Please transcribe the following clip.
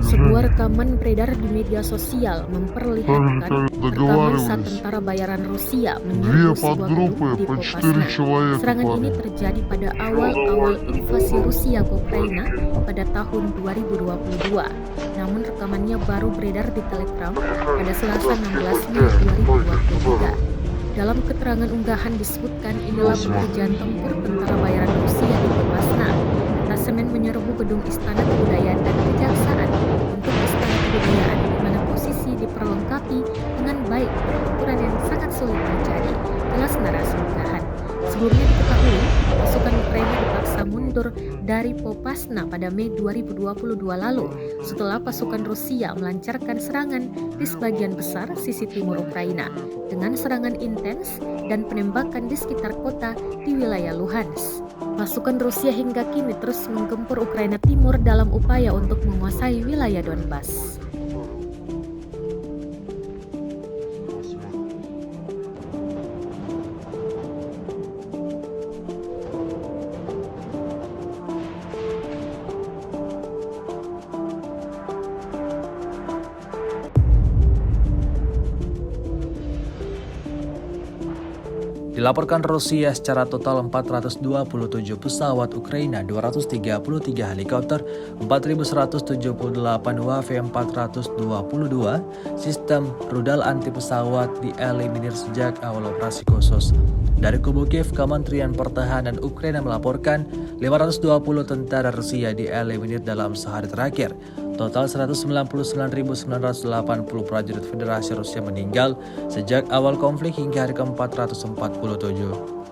Sebuah rekaman beredar di media sosial memperlihatkan rekaman saat tentara bayaran Rusia menyerbu sebuah gedung di Popasna. Serangan ini terjadi pada awal-awal invasi Rusia ke Ukraina pada tahun 2022. Namun rekamannya baru beredar di Telegram pada Selasa 16 Mei 2023. Dalam keterangan unggahan disebutkan inilah pekerjaan tempur tentara bayaran Rusia di Popasna. Detasemen menyerbu gedung Istana Kebudayaan dan Kejaksaan. Untuk Istana Kebudayaan di mana posisi diperlengkapi dengan baik pertempuran yang sangat sulit terjadi, jelas narasi unggahan. Sebelumnya diketahui, pasukan Ukraina dipaksa mundur dari Popasna pada Mei 2022 lalu setelah pasukan Rusia melancarkan serangan di sebagian besar sisi timur Ukraina dengan serangan intens dan penembakan di sekitar kota di wilayah Luhansk. Pasukan Rusia hingga kini terus menggempur Ukraina Timur dalam upaya untuk menguasai wilayah Donbas. Dilaporkan Rusia secara total 427 pesawat Ukraina, 233 helikopter, 4.178 WV-422 sistem rudal anti pesawat dieliminir sejak awal operasi khusus. Dari kubu Kiev, Kementerian Pertahanan Ukraina melaporkan 520 tentara Rusia dieliminir dalam sehari terakhir. Total 199.980 prajurit Federasi Rusia meninggal sejak awal konflik hingga hari ke-447.